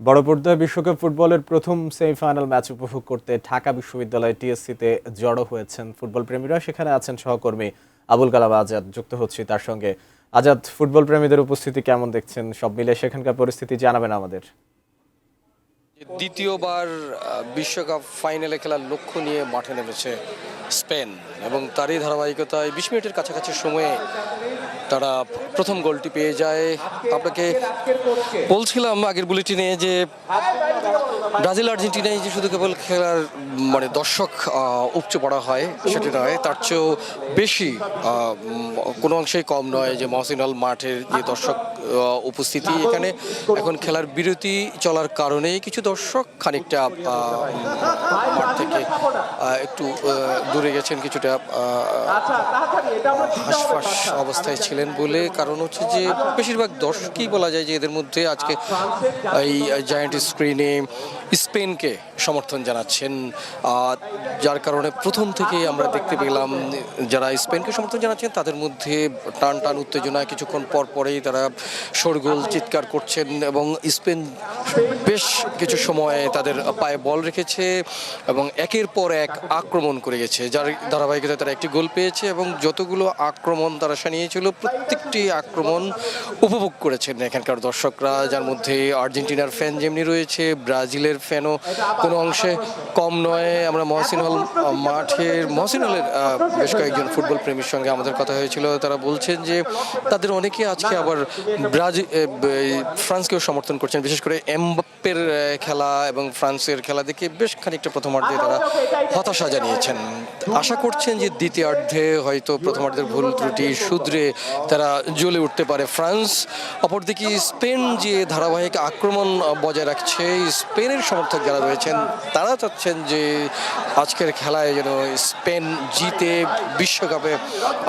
বড় পর্দায় বিশ্বকাপ ফুটবলের প্রথম সেমিফাইনাল ম্যাচ উপভোগ করতে ঢাকা বিশ্ববিদ্যালয় টিএসসিতে জড়ো হয়েছেন ফুটবল প্রেমীরা। সেখানে আছেন সহকর্মী আবুল কালাম আজাদ, যুক্ত হচ্ছি তার সঙ্গে। আজাদ, ফুটবল প্রেমীদের উপস্থিতি কেমন দেখছেন? সব মিলে সেখানকার পরিস্থিতি জানাবেন আমাদের। দ্বিতীয়বার বিশ্বকাপ ফাইনালে খেলার লক্ষ্য নিয়ে মাঠে নেমেছে স্পেন এবং তারই ধারাবাহিকতায় 20 মিনিটের কাছাকাছি সময়ে তারা প্রথম গোলটি পেয়ে যায়। আপনাকে বলছিলাম আগের বুলেটিনে যে ব্রাজিল আর্জেন্টিনায় যে শুধু কেবল খেলার দর্শক উপচে পড়া হয় সেটি নয়, তার চেয়েও বেশি কোনো অংশেই কম নয় যে মহসিন হল মাঠের যে দর্শক উপস্থিতি। এখানে এখন খেলার বিরতি চলার কারণে কিছু দর্শক খানিকটা মাঠ থেকে একটু দূরে গেছেন, কিছুটা হাঁসফাঁস অবস্থায় ছিলেন বলে। কারণ হচ্ছে যে বেশিরভাগ দর্শকই বলা যায় যে এদের মধ্যে আজকে এই জায়ান্ট স্ক্রিনে স্পেনকে সমর্থন জানাচ্ছেন, যার কারণে প্রথম থেকেই আমরা দেখতে পেলাম যারা স্পেনকে সমর্থন জানাচ্ছেন তাদের মধ্যে টান টান উত্তেজনা। কিছুক্ষণ পর পরেই তারা শোরগোল চিৎকার করছেন এবং স্পেন বেশ কিছু সময় তাদের পায়ে বল রেখেছে এবং একের পর এক আক্রমণ করে গেছে, যার ধারাবাহিকতায় তারা একটি গোল পেয়েছে এবং যতগুলো আক্রমণ তারা সানিয়েছিল প্রত্যেকটি আক্রমণ উপভোগ করেছেন এখানকার দর্শকরা, যার মধ্যে আর্জেন্টিনার ফ্যান যেমনি রয়েছে, ব্রাজিলের ফ্যানও কোনো অংশে কম নয়। আমরা মহসিন হলের বেশ কয়েকজন ফুটবল প্রেমীর সঙ্গে আমাদের কথা হয়েছিল। তারা বলছেন যে তাদের অনেকে আজকে আবার ফ্রান্সকেও সমর্থন করছেন, বিশেষ করে এমবাপ্পের খেলা এবং ফ্রান্সের খেলা দেখে বেশ খানিকটা প্রথমার্ধে তারা হতাশা জানিয়েছেন। আশা করছেন যে দ্বিতীয়ার্ধে হয়তো প্রথমার্ধের ভুল ত্রুটি শুধরে তারা জ্বলে উঠতে পারে ফ্রান্স। অপরদিকে স্পেন যে ধারাবাহিক আক্রমণ বজায় রাখছে, স্পেনের সমর্থক যারা রয়েছেন তারা চাচ্ছেন যে আজকের খেলায় যেন স্পেন জিতে বিশ্বকাপে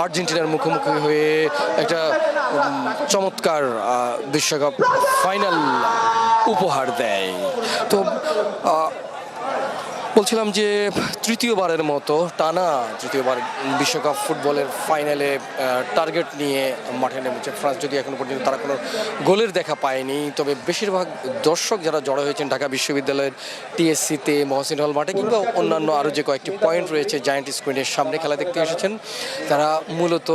আর্জেন্টিনার মুখোমুখি হয়ে একটা চমৎকার বিশ্বকাপ ফাইনাল উপহার দেয়। তো বলছিলাম যে তৃতীয়বার বিশ্বকাপ ফুটবলের ফাইনালে টার্গেট নিয়ে মাঠে নেমেছে ফ্রান্স। যদি এখনো পর্যন্ত তারা কোনো গোলের দেখা পায়নি, তবে বেশিরভাগ দর্শক যারা জড়ো হয়েছেন ঢাকা বিশ্ববিদ্যালয়ের টিএসসিতে, মহসিন হল মাঠে কিংবা অন্যান্য আরও যে কয়েকটি পয়েন্ট রয়েছে জায়ান্ট স্ক্রিনের সামনে খেলা দেখতে এসেছেন, তারা মূলত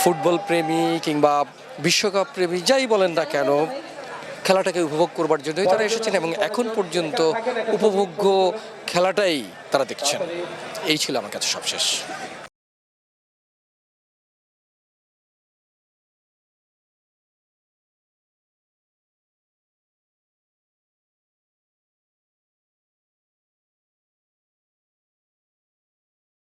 ফুটবল প্রেমী কিংবা বিশ্বকাপ প্রেমী যাই বলেন না কেন, খেলাটাকে উপভোগ করবার জন্যই তারা এসেছেন এবং এখন পর্যন্ত উপভোগ্য খেলাটাই তারা দেখছেন। এই ছিল আমার কাছে সবশেষ।